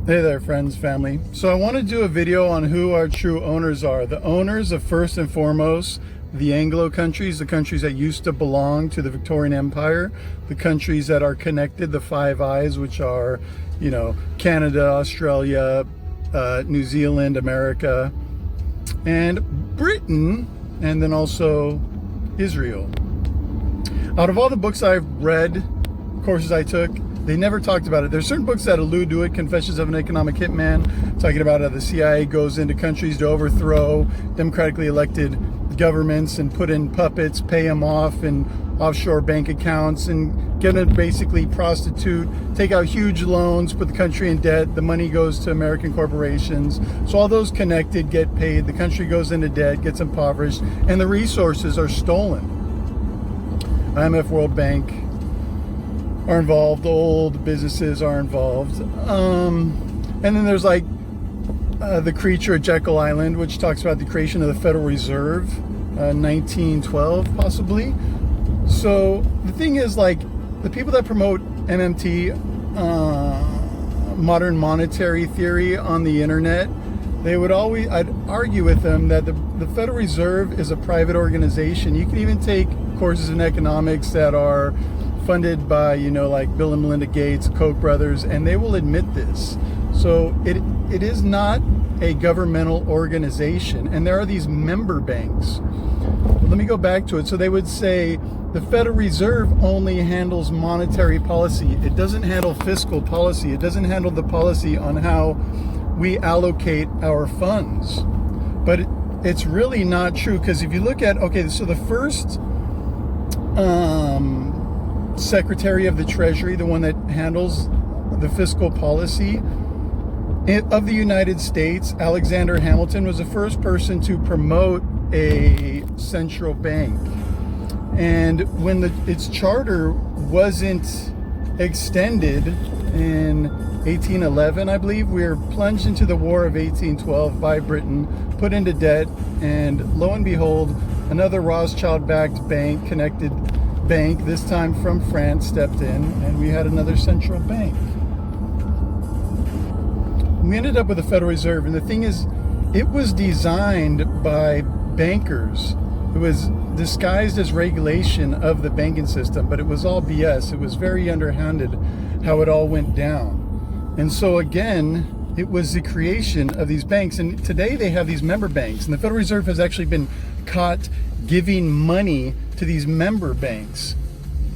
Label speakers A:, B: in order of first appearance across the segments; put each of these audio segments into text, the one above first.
A: Hey there, friends, family. So I want to do a video on who our true owners are. The owners of, first and foremost, the Anglo countries, the countries that used to belong to the Victorian Empire, the countries that are connected, the Five Eyes, which are, Canada, Australia, New Zealand, America, and Britain, and then also Israel. Out of all the books I've read, courses I took, they never talked about it. There's certain books that allude to it. Confessions of an Economic Hitman, talking about how the CIA goes into countries to overthrow democratically elected governments and put in puppets, pay them off in offshore bank accounts, and get them to basically prostitute, take out huge loans, put the country in debt. The money goes to American corporations. So all those connected get paid. The country goes into debt, gets impoverished, and the resources are stolen. IMF, World Bank are involved, old businesses are involved. And then there's like the creature at Jekyll Island, which talks about the creation of the Federal Reserve, 1912 possibly. So the thing is, like, the people that promote MMT, modern monetary theory on the internet, I'd argue with them that the Federal Reserve is a private organization. You can even take courses in economics that are funded by, like Bill and Melinda Gates, Koch brothers, and they will admit this. So it is not a governmental organization, and there are these member banks. But let me go back to it. So they would say the Federal Reserve only handles monetary policy. It doesn't handle fiscal policy. It doesn't handle the policy on how we allocate our funds. But it's really not true, because if you look at, so the first Secretary of the Treasury, the one that handles the fiscal policy of the United States, Alexander Hamilton, was the first person to promote a central bank. And when its charter wasn't extended in 1811, I believe, we were plunged into the War of 1812 by Britain, put into debt, and lo and behold, another Rothschild-backed connected bank, this time from France, stepped in, and we had another central bank. We ended up with the Federal Reserve, and the thing is, it was designed by bankers. It was disguised as regulation of the banking system, but it was all BS. It was very underhanded how it all went down. And so again, it was the creation of these banks, and today they have these member banks, and the Federal Reserve has actually been caught giving money to these member banks,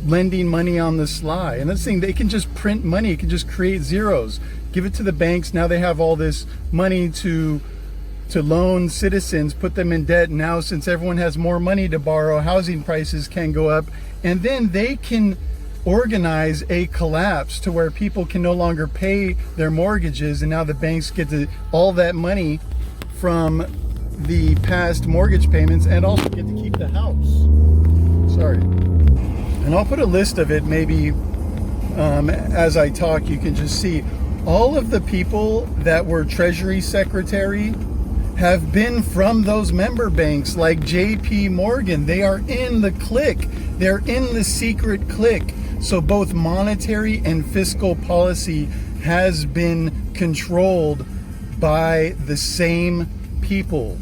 A: lending money on the sly. And that's the thing, they can just print money, it can just create zeros, give it to the banks. Now they have all this money to loan citizens, put them in debt. Now, since everyone has more money to borrow, housing prices can go up, and then they can organize a collapse to where people can no longer pay their mortgages, and now the banks get all that money from the past mortgage payments, and also get to keep the house. Sorry. And I'll put a list of it, maybe as I talk, you can just see all of the people that were Treasury Secretary have been from those member banks, like JP Morgan. They are in the clique. They're in the secret clique. So both monetary and fiscal policy has been controlled by the same people.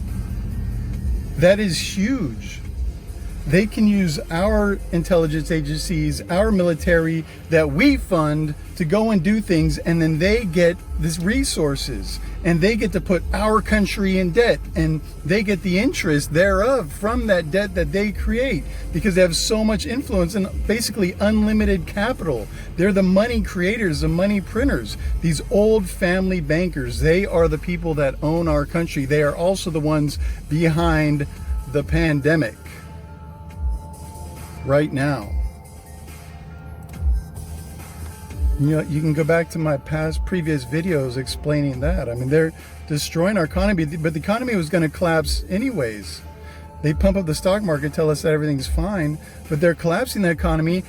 A: That is huge. They can use our intelligence agencies, our military that we fund to go and do things, and then they get these resources, and they get to put our country in debt, and they get the interest thereof from that debt that they create, because they have so much influence and basically unlimited capital. They're the money creators, the money printers. These old family bankers, they are the people that own our country. They are also the ones behind the pandemic right now. You can go back to my previous videos explaining that. I mean, they're destroying our economy, but the economy was going to collapse anyways. They pump up the stock market, tell us that everything's fine, but they're collapsing the economy,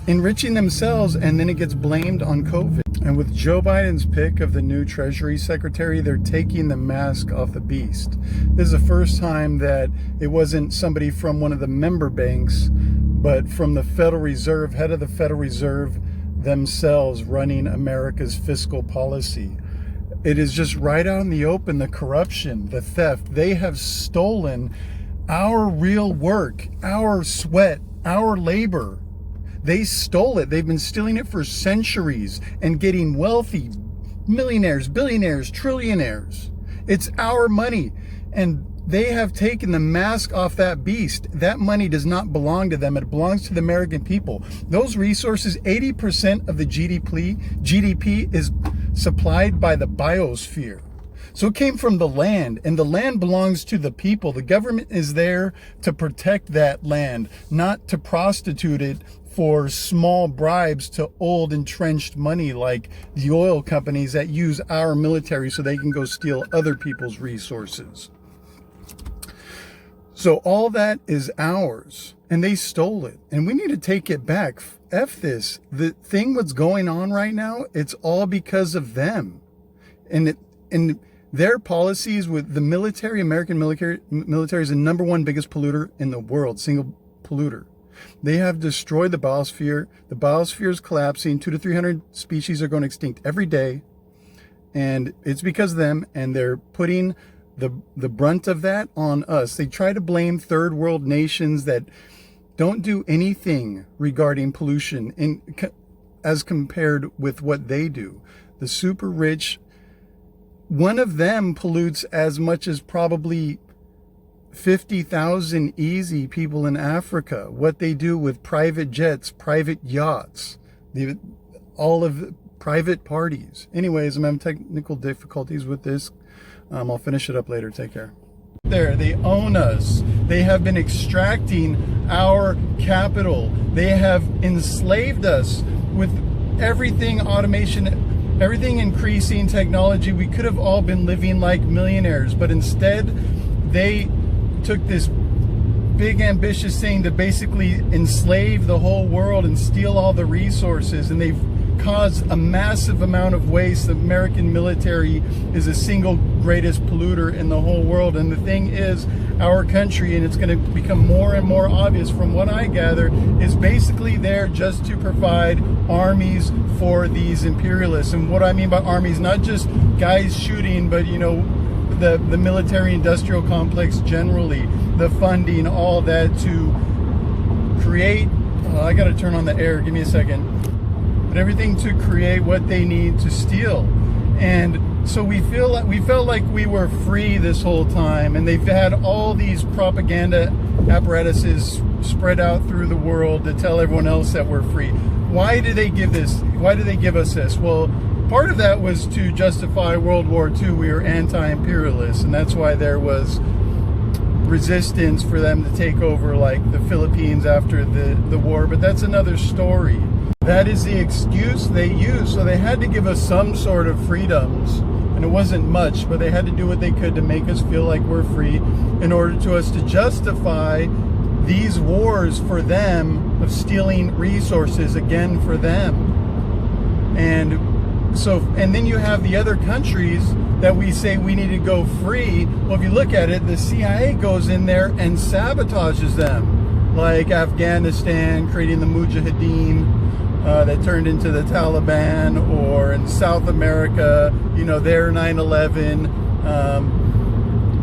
A: enriching themselves, and then it gets blamed on COVID. And with Joe Biden's pick of the new Treasury Secretary, they're taking the mask off the beast. This is the first time that it wasn't somebody from one of the member banks, but from the Federal Reserve, head of the Federal Reserve themselves, running America's fiscal policy. It is just right out in the open, the corruption, the theft. They have stolen our real work, our sweat, our labor. They stole it. They've been stealing it for centuries and getting wealthy, millionaires, billionaires, trillionaires. It's our money. And they have taken the mask off that beast. That money does not belong to them. It belongs to the American people. Those resources, 80% of the GDP is supplied by the biosphere. So it came from the land, and the land belongs to the people. The government is there to protect that land, not to prostitute it for small bribes to old entrenched money like the oil companies that use our military so they can go steal other people's resources. So all that is ours, and they stole it, and we need to take it back. F this. The thing what's going on right now, it's all because of them. And their policies with the military, American military is the number one biggest polluter in the world, single polluter. They have destroyed the biosphere. The biosphere is collapsing. 200 to 300 species are going extinct every day. And it's because of them, and they're putting the brunt of that on us. They try to blame third world nations that don't do anything regarding pollution as compared with what they do. The super rich, one of them pollutes as much as probably 50,000 easy people in Africa. What they do with private jets, private yachts, all of private parties. Anyways, I'm having technical difficulties with this. I'll finish it up later. Take care. They own us. They have been extracting our capital. They have enslaved us with everything, automation, everything increasing technology. We could have all been living like millionaires, but instead they took this big ambitious thing to basically enslave the whole world and steal all the resources, and they've caused a massive amount of waste. The American military is the single greatest polluter in the whole world. And the thing is, our country, and it's going to become more and more obvious from what I gather, is basically there just to provide armies for these imperialists. And what I mean by armies, not just guys shooting, but the military industrial complex generally, the funding, all that to create, I got to turn on the air, give me a second. But everything to create what they need to steal. And so we felt like we were free this whole time, and they've had all these propaganda apparatuses spread out through the world to tell everyone else that we're free. Why do they give us this? Well, part of that was to justify World War II. We were anti-imperialists, and that's why there was resistance for them to take over like the Philippines after the war, but that's another story. That is the excuse they use. So they had to give us some sort of freedoms, and it wasn't much, but they had to do what they could to make us feel like we're free in order to us to justify these wars for them of stealing resources again for them. And then you have the other countries that we say we need to go free. Well, if you look at it, the CIA goes in there and sabotages them, like Afghanistan, creating the Mujahideen that turned into the Taliban, or in South America, their 9/11,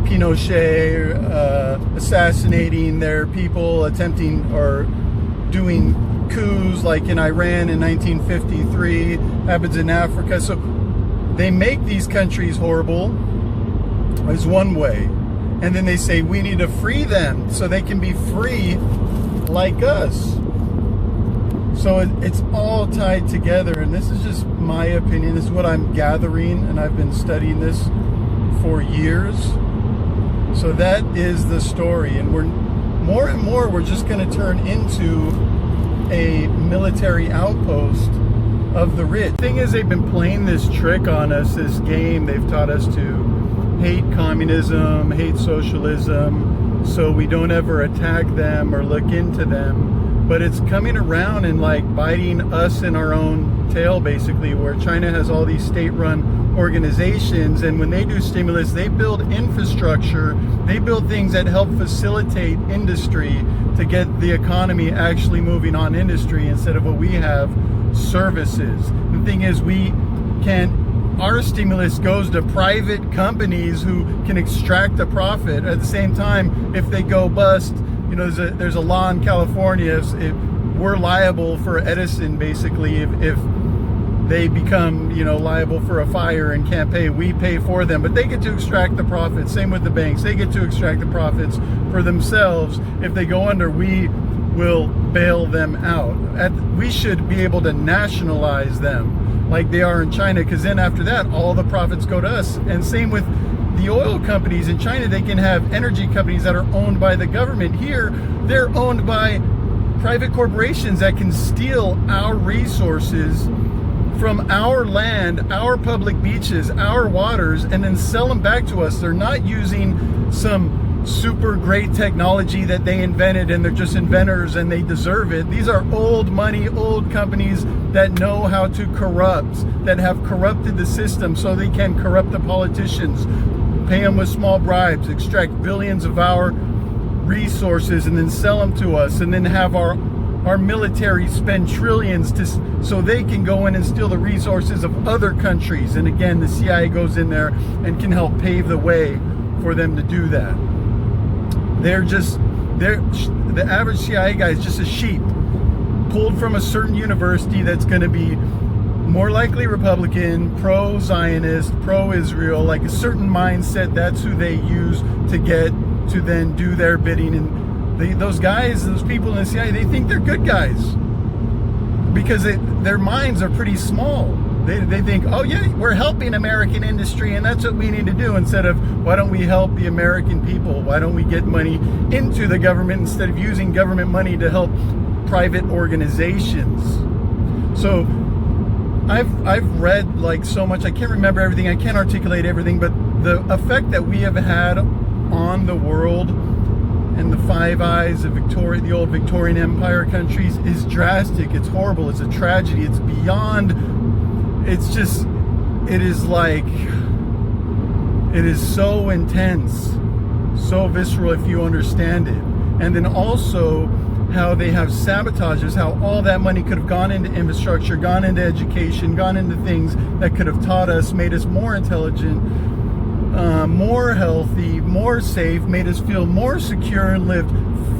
A: Pinochet assassinating their people, attempting or doing coups like in Iran in 1953, happens in Africa. So they make these countries horrible is one way, and then they say we need to free them so they can be free like us. So it's all tied together, and this is just my opinion. This is what I'm gathering, and I've been studying this for years. So that is the story, and we're more and more we're just going to turn into a military outpost of the rich. The thing is, they've been playing this trick on us, this game. They've taught us to hate communism, hate socialism, so we don't ever attack them or look into them. But it's coming around and like biting us in our own tail, basically, where China has all these state-run organizations, and when they do stimulus, they build infrastructure, they build things that help facilitate industry to get the economy actually moving on industry instead of what we have, services. The thing is, we can't our stimulus goes to private companies who can extract a profit. At the same time, if they go bust, you know, there's a law in California, if we're liable for Edison, basically, if they become, you know, liable for a fire and can't pay, we pay for them, but they get to extract the profits. Same with the banks, they get to extract the profits for themselves. If they go under, we will bail them out. We should be able to nationalize them like they are in China, because then after that, all the profits go to us. And same with the oil companies in China. They can have energy companies that are owned by the government. Here, they're owned by private corporations that can steal our resources from our land, our public beaches, our waters, and then sell them back to us. They're not using some super great technology that they invented and they're just inventors and they deserve it. These are old money, old companies that know how to corrupt, that have corrupted the system so they can corrupt the politicians, pay them with small bribes, extract billions of our resources and then sell them to us, and then have our military spend trillions so they can go in and steal the resources of other countries. And again, the CIA goes in there and can help pave the way for them to do that. The average CIA guy is just a sheep pulled from a certain university that's going to be more likely Republican, pro-Zionist, pro-Israel, like a certain mindset. That's who they use to get to then do their bidding. And those guys, those people in the CIA, they think they're good guys because their minds are pretty small. They think, oh yeah, we're helping American industry and that's what we need to do, instead of, why don't we help the American people? Why don't we get money into the government instead of using government money to help private organizations? So I've read like so much, I can't remember everything, I can't articulate everything, but the effect that we have had on the world and the Five Eyes of Victoria, the old Victorian Empire countries, is drastic. It's horrible. It's a tragedy. It's beyond. It's just, it is like, it is so intense, so visceral if you understand it. And then also how they have sabotages, how all that money could have gone into infrastructure, gone into education, gone into things that could have taught us, made us more intelligent, more healthy, more safe, made us feel more secure and lived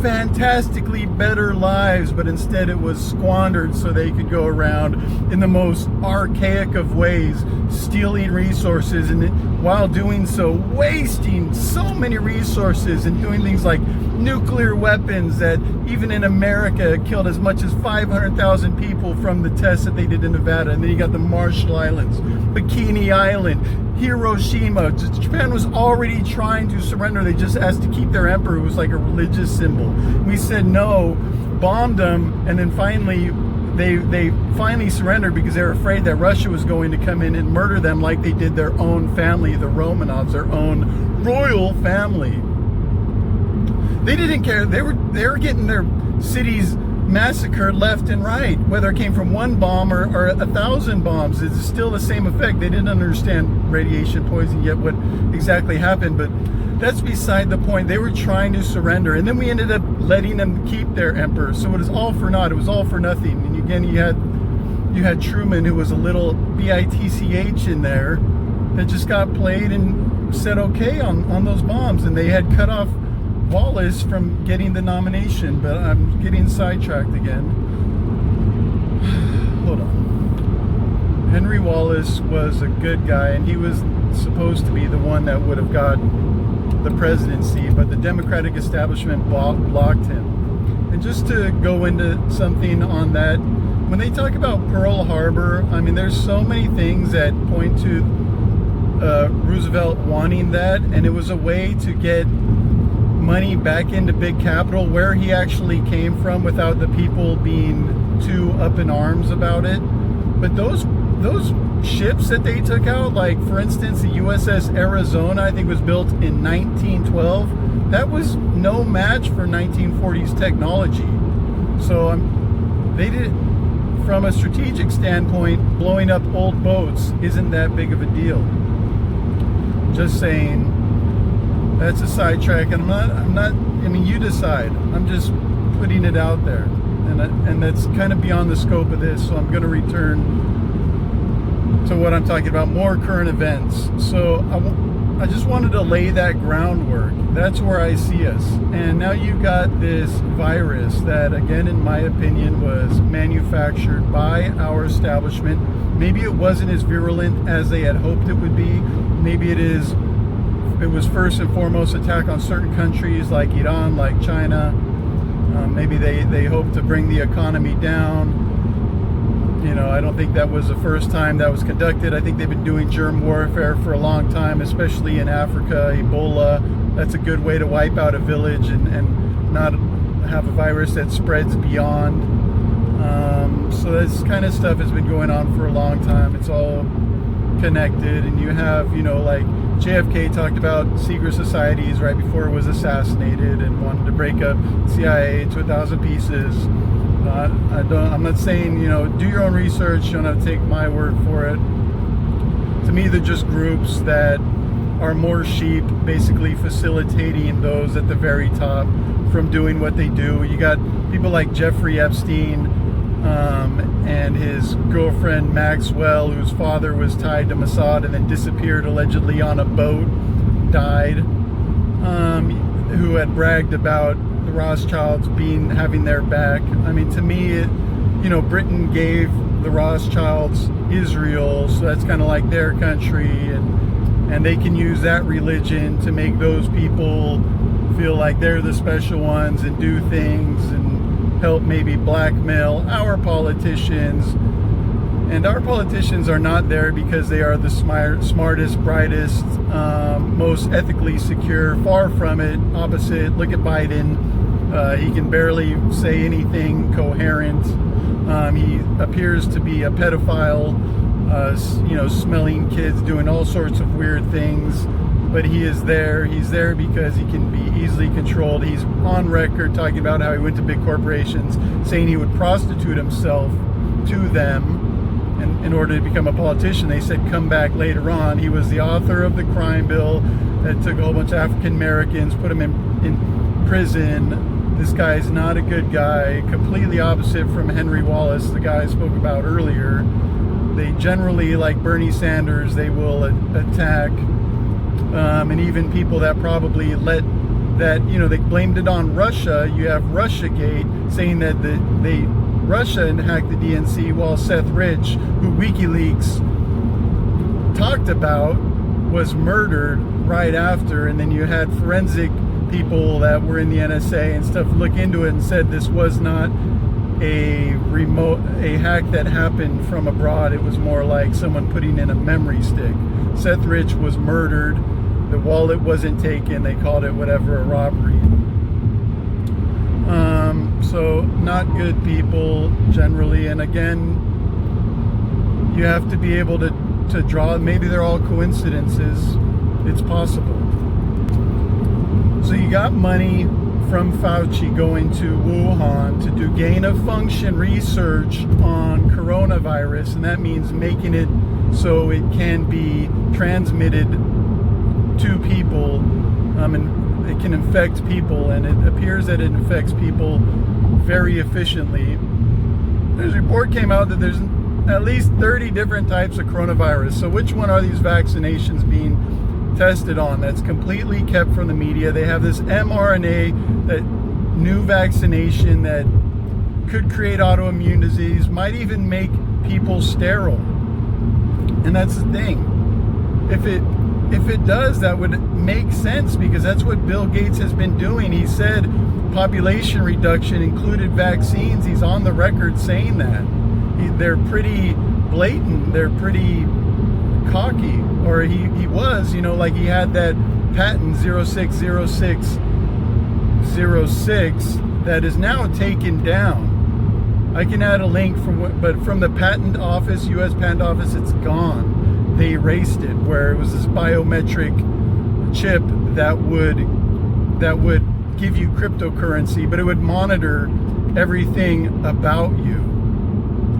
A: fantastically better lives, but instead it was squandered so they could go around in the most archaic of ways, stealing resources, and while doing so, wasting so many resources and doing things like nuclear weapons that even in America killed as much as 500,000 people from the tests that they did in Nevada. And then you got the Marshall Islands, Bikini Island, Hiroshima. Japan was already trying to surrender. They just asked to keep their emperor, who was like a religious symbol. We said no, bombed them, and then finally they finally surrendered because they were afraid that Russia was going to come in and murder them like they did their own family, the Romanovs, their own royal family. They didn't care. They were getting their cities massacred left and right, whether it came from one bomb or 1,000 bombs. It's still the same effect. They didn't understand radiation poisoning yet, what exactly happened, but that's beside the point. They were trying to surrender, and then we ended up letting them keep their emperor. So it was all for naught. It was all for nothing. And again, you had Truman, who was a little bitch in there that just got played and said okay on those bombs, and they had cut off Wallace from getting the nomination. But I'm getting sidetracked again. Hold on. Henry Wallace was a good guy, and he was supposed to be the one that would have got the presidency, but the Democratic establishment blocked him. And just to go into something on that, when they talk about Pearl Harbor, I mean, there's so many things that point to Roosevelt wanting that, and it was a way to get money back into big capital where he actually came from without the people being too up in arms about it. But those ships that they took out, like for instance the USS Arizona, I think was built in 1912, that was no match for 1940s technology. So they did, from a strategic standpoint, blowing up old boats isn't that big of a deal. Just saying. That's a sidetrack, and I'm not, I mean, you decide. I'm just putting it out there, and that's kind of beyond the scope of this, so I'm going to return to what I'm talking about, more current events. So I just wanted to lay that groundwork. That's where I see us. And now you got this virus that, again, in my opinion, was manufactured by our establishment. Maybe it wasn't as virulent as they had hoped it would be. Maybe it was first and foremost attack on certain countries like Iran, like China. Maybe they hope to bring the economy down. You know, I don't think that was the first time that was conducted. I think they've been doing germ warfare for a long time, especially in Africa. Ebola, that's a good way to wipe out a village and not have a virus that spreads beyond. So this kind of stuff has been going on for a long time. It's all connected, and you have, you know, like JFK talked about secret societies right before it was assassinated and wanted to break up CIA to 1,000 pieces. I'm not saying, you know, do your own research. You don't have to take my word for it. To me, they're just groups that are more sheep, basically facilitating those at the very top from doing what they do. You got people like Jeffrey Epstein and his girlfriend Maxwell, whose father was tied to Mossad and then disappeared allegedly on a boat, died, who had bragged about the Rothschilds having their back. I mean, to me, you know, Britain gave the Rothschilds Israel, so that's kind of like their country, and they can use that religion to make those people feel like they're the special ones and do things and help maybe blackmail our politicians. And our politicians are not there because they are the smartest, brightest, most ethically secure. Far from it. Opposite. Look at Biden. He can barely say anything coherent. He appears to be a pedophile, you know, smelling kids, doing all sorts of weird things. But he is there. He's there because he can be easily controlled. He's on record talking about how he went to big corporations, saying he would prostitute himself to them in order to become a politician. They said come back later on. He was the author of the crime bill that took a whole bunch of African Americans, put them in prison. This guy is not a good guy. Completely opposite from Henry Wallace, the guy I spoke about earlier. They generally, like Bernie Sanders, they will attack. And even people that probably you know, they blamed it on Russia. You have Russiagate saying that Russia hacked the DNC, while Seth Rich, who WikiLeaks talked about, was murdered right after. And then you had forensic people that were in the NSA and stuff look into it and said this was not a hack that happened from abroad. It was more like someone putting in a memory stick. Seth Rich was murdered. The wallet wasn't taken. They called it whatever, a robbery. So not good people generally. And again, you have to be able to draw. Maybe they're all coincidences. It's possible. So you got money from Fauci going to Wuhan to do gain of function research on coronavirus, and that means making it so it can be transmitted to people, and it can infect people, and it appears that it infects people very efficiently. There's a report came out that there's at least 30 different types of coronavirus. So which one are these vaccinations being tested on? That's completely kept from the media. They have this mRNA, that new vaccination that could create autoimmune disease, might even make people sterile. And that's the thing. If it does, that would make sense, because that's what Bill Gates has been doing. He said population reduction included vaccines. He's on the record saying that. They're pretty blatant. They're pretty cocky, or he was, you know, like he had that patent 060606 that is now taken down. I can add a link from the patent office, U.S. Patent Office, it's gone. They erased it, where it was this biometric chip that would give you cryptocurrency, but it would monitor everything about you.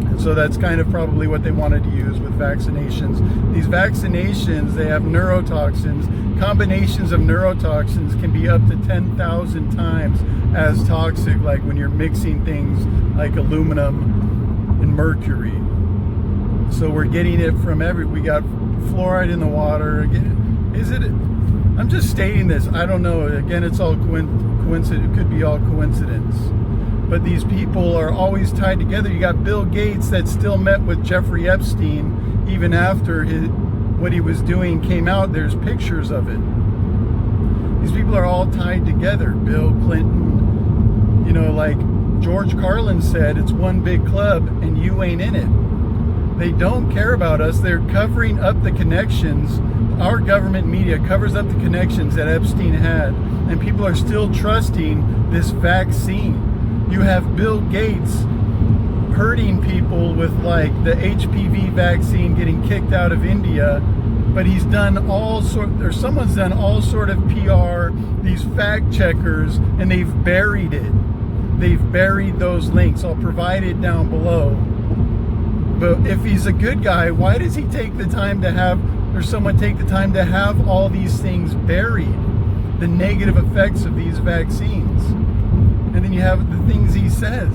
A: And so that's kind of probably what they wanted to use with vaccinations. These vaccinations, they have neurotoxins. Combinations of neurotoxins can be up to 10,000 times as toxic, like when you're mixing things like aluminum and mercury. So we're getting it from we got fluoride in the water. Is it? I'm just stating this. I don't know. Again, it's all coincidence. It could be all coincidence. But these people are always tied together. You got Bill Gates that still met with Jeffrey Epstein even after what he was doing came out. There's pictures of it. These people are all tied together. Bill Clinton, like George Carlin said, it's one big club and you ain't in it. They don't care about us. They're covering up the connections. Our government media covers up the connections that Epstein had, and people are still trusting this vaccine. You have Bill Gates hurting people with like the HPV vaccine getting kicked out of India, but he's done someone's done all sort of PR, these fact checkers, and they've buried it. They've buried those links. I'll provide it down below. But if he's a good guy, why does he take the time to have, or someone take the time to have all these things buried? The negative effects of these vaccines. And then you have the things he says.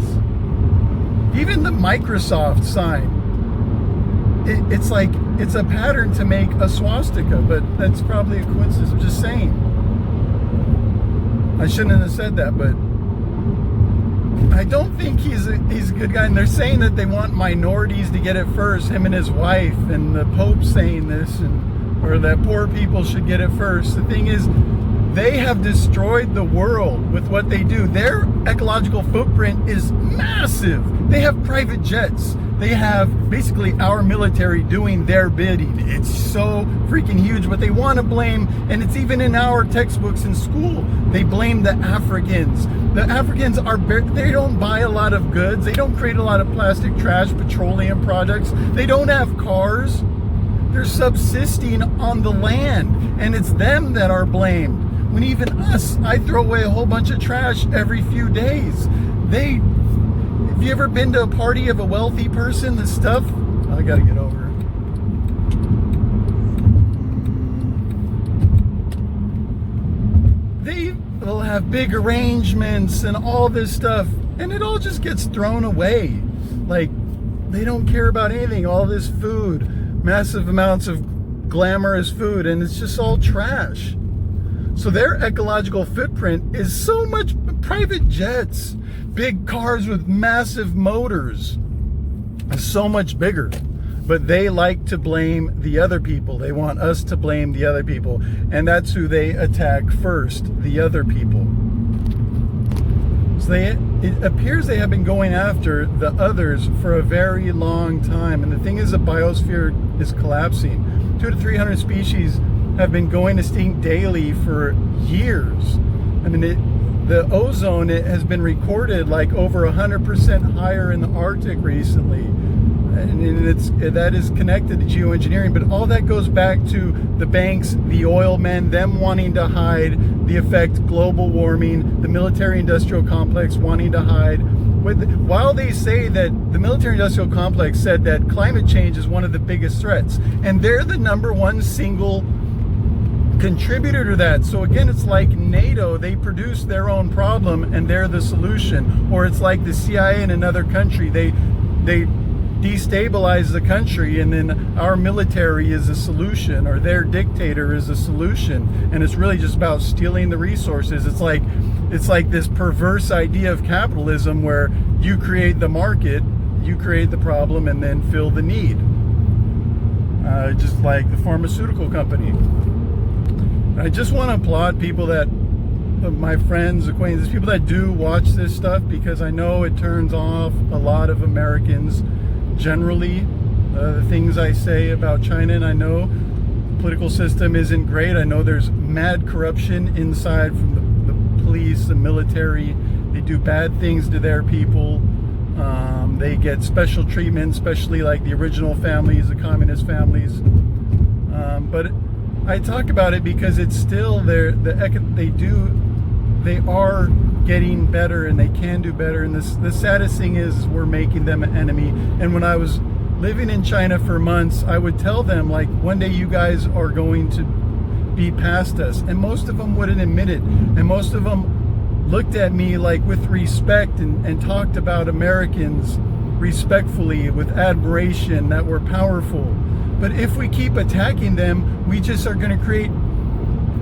A: Even the Microsoft sign. It's like, it's a pattern to make a swastika, but that's probably a coincidence. I'm just saying. I shouldn't have said that, but I don't think he's a good guy. And they're saying that they want minorities to get it first, him and his wife, and the Pope saying this, or that poor people should get it first. The thing is, they have destroyed the world with what they do. Their ecological footprint is massive. They have private jets. They have basically our military doing their bidding. It's so freaking huge, but they want to blame, and it's even in our textbooks in school, they blame the Africans. The Africans they don't buy a lot of goods. They don't create a lot of plastic trash, petroleum products. They don't have cars. They're subsisting on the land, and it's them that are blamed. When even us, I throw away a whole bunch of trash every few days. Have you ever been to a party of a wealthy person? The stuff, I gotta get over it. They will have big arrangements and all this stuff, and it all just gets thrown away. Like, they don't care about anything. All this food, massive amounts of glamorous food, and it's just all trash. So their ecological footprint is so much private jets, big cars with massive motors, so much bigger. But they like to blame the other people. They want us to blame the other people. And that's who they attack first, the other people. So it appears they have been going after the others for a very long time. And the thing is, the biosphere is collapsing. 200 to 300 species have been going extinct daily for years. I mean, the ozone, it has been recorded like over 100% higher in the Arctic recently. And that is connected to geoengineering, but all that goes back to the banks, the oil men, them wanting to hide the effect, global warming, the military-industrial complex wanting to hide. While they say that the military-industrial complex said that climate change is one of the biggest threats, and they're the #1 single contributor to that. So again, it's like NATO, they produce their own problem and they're the solution. Or it's like the CIA in another country, they destabilize the country and then our military is a solution, or their dictator is a solution, and it's really just about stealing the resources. It's like this perverse idea of capitalism where you create the market, you create the problem, and then fill the need. Just like the pharmaceutical company. I just want to applaud people my friends, acquaintances, people that do watch this stuff, because I know it turns off a lot of Americans generally, the things I say about China, and I know the political system isn't great. I know there's mad corruption inside from the police, the military. They do bad things to their people. They get special treatment, especially like the original families, the communist families. But I talk about it because it's still they are getting better and they can do better. And the saddest thing is we're making them an enemy. And when I was living in China for months, I would tell them, like, one day you guys are going to be past us. And most of them wouldn't admit it. And most of them looked at me like with respect and talked about Americans respectfully, with admiration, that we're powerful. But if we keep attacking them, we just are going to create,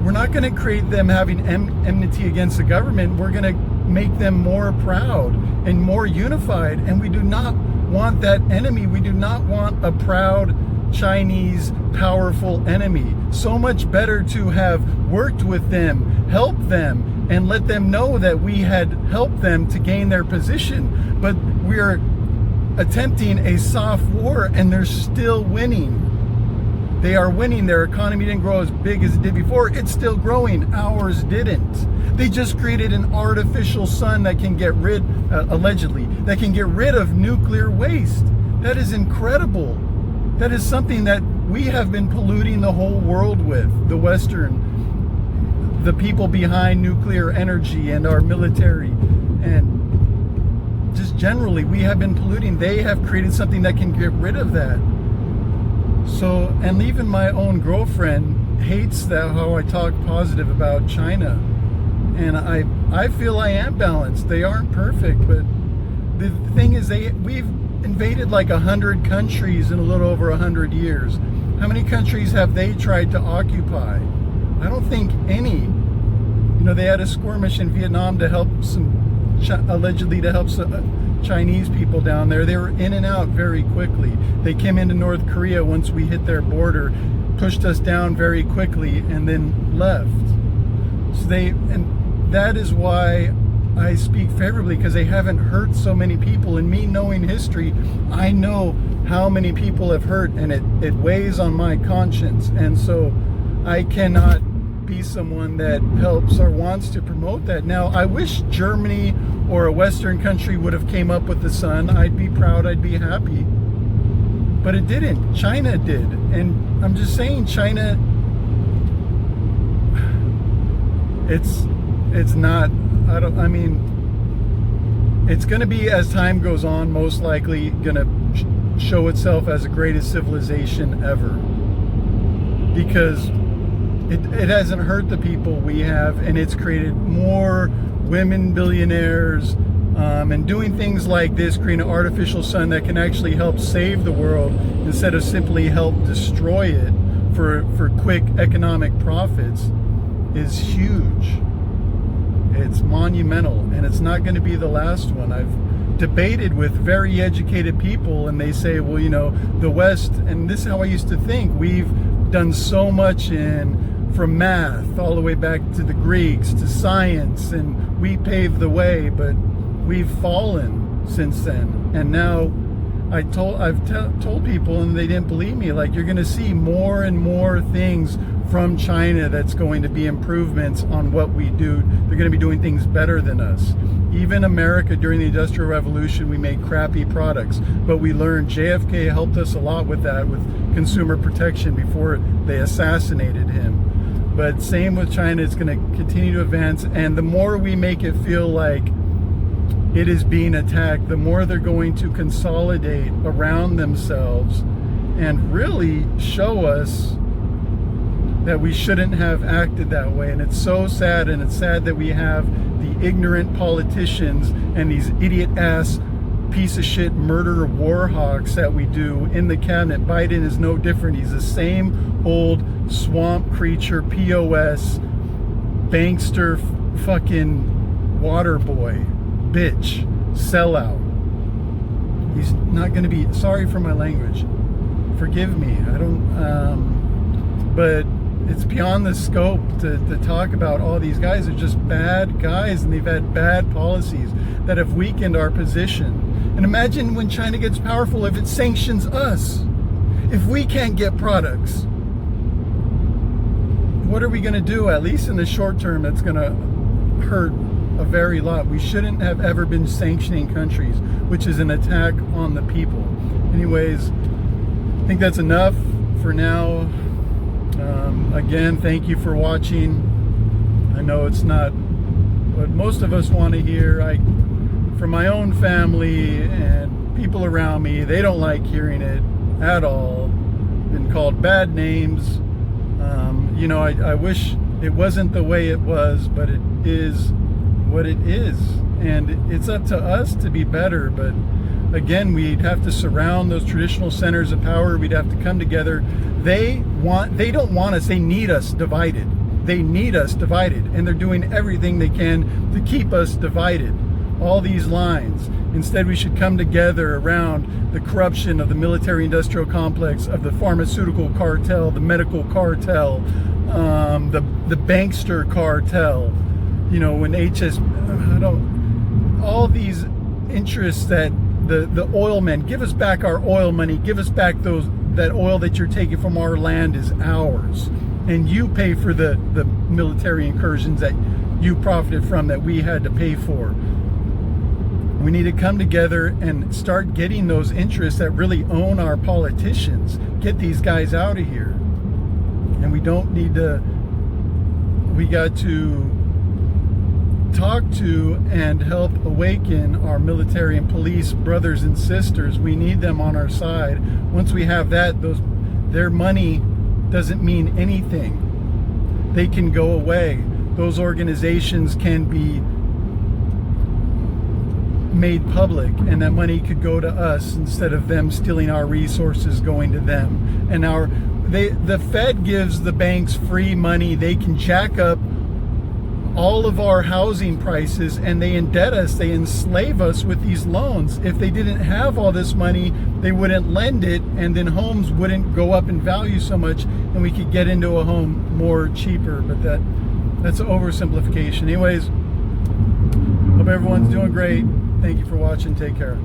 A: we're not going to create them having enmity against the government. We're going to make them more proud and more unified. And we do not want that enemy. We do not want a proud Chinese powerful enemy. So much better to have worked with them, helped them, and let them know that we had helped them to gain their position. But we are attempting a soft war, and they're still winning. They are winning. Their economy didn't grow as big as it did before. It's still growing. Ours didn't. They just created an artificial sun that can get rid, allegedly, that can get rid of nuclear waste. That is incredible. That is something that we have been polluting the whole world with, the Western, the people behind nuclear energy and our military, and just generally we have been polluting. They have created something that can get rid of that. So, and even my own girlfriend hates that, how I talk positive about China. And I feel I am balanced. They aren't perfect, but the thing is, we've invaded like 100 countries in a little over 100 years. How many countries have they tried to occupy? I don't think any. You know, they had a skirmish in Vietnam to help allegedly to help some Chinese people down there. They were in and out very quickly. They came into North Korea once we hit their border, pushed us down very quickly, and then left. So and that is why I speak favorably, because they haven't hurt so many people. And me knowing history, I know how many people have hurt, and it weighs on my conscience. And so I cannot be someone that helps or wants to promote that. Now, I wish Germany or a Western country would have came up with the sun. I'd be proud, I'd be happy. But it didn't. China did. And I'm just saying, China, it's not, I mean, it's going to be, as time goes on, most likely going to show itself as the greatest civilization ever, because it hasn't hurt the people we have, and it's created more women billionaires, and doing things like this, creating an artificial sun that can actually help save the world instead of simply help destroy it for quick economic profits, is huge. It's monumental, and it's not going to be the last one. I've debated with very educated people, and they say, well, you know, the West, and this is how I used to think, we've done so much from math all the way back to the Greeks to science, and we paved the way, but we've fallen since then. And now I've told people, and they didn't believe me, like, you're going to see more and more things from China that's going to be improvements on what we do. They're going to be doing things better than us. Even America, during the Industrial Revolution, we made crappy products, but we learned. JFK helped us a lot with that, with consumer protection before they assassinated him. But same with China, it's going to continue to advance, and the more we make it feel like it is being attacked, the more they're going to consolidate around themselves and really show us that we shouldn't have acted that way. And it's so sad, and it's sad that we have the ignorant politicians and these idiot-ass piece of shit murderer war hawks that we do in the cabinet. Biden is no different. He's the same old swamp creature, POS, bankster, fucking water boy, bitch, sellout. He's not going to be, sorry for my language, forgive me, I don't, but it's beyond the scope to talk about all these guys. Are just bad guys, and they've had bad policies that have weakened our position. And imagine when China gets powerful, if it sanctions us, if we can't get products, what are we going to do? At least in the short term, it's going to hurt a very lot. We shouldn't have ever been sanctioning countries, which is an attack on the people. Anyways, I think that's enough for now. Again, thank you for watching. I know it's not what most of us want to hear. From my own family and people around me, they don't like hearing it at all. Been called bad names. You know, I wish it wasn't the way it was, but it is what it is. And it's up to us to be better, but again, we'd have to surround those traditional centers of power. We'd have to come together. They don't want us. They need us divided. They need us divided, and they're doing everything they can to keep us divided. All these lines. Instead, we should come together around the corruption of the military-industrial complex, of the pharmaceutical cartel, the medical cartel, the bankster cartel. You know, when all these interests that the oil men, give us back our oil money, give us back that oil that you're taking from our land is ours, and you pay for the military incursions that you profited from, that we had to pay for. We need to come together and start getting those interests that really own our politicians. Get these guys out of here. And we got to talk to and help awaken our military and police brothers and sisters. We need them on our side. Once we have that, their money doesn't mean anything. They can go away. Those organizations can be made public, and that money could go to us instead of them stealing our resources going to them. And the Fed gives the banks free money. They can jack up all of our housing prices, and they indebt us, they enslave us with these loans. If they didn't have all this money, they wouldn't lend it, and then homes wouldn't go up in value so much, and we could get into a home more cheaper. But that's an oversimplification. Anyways, hope everyone's doing great. Thank you for watching. Take care.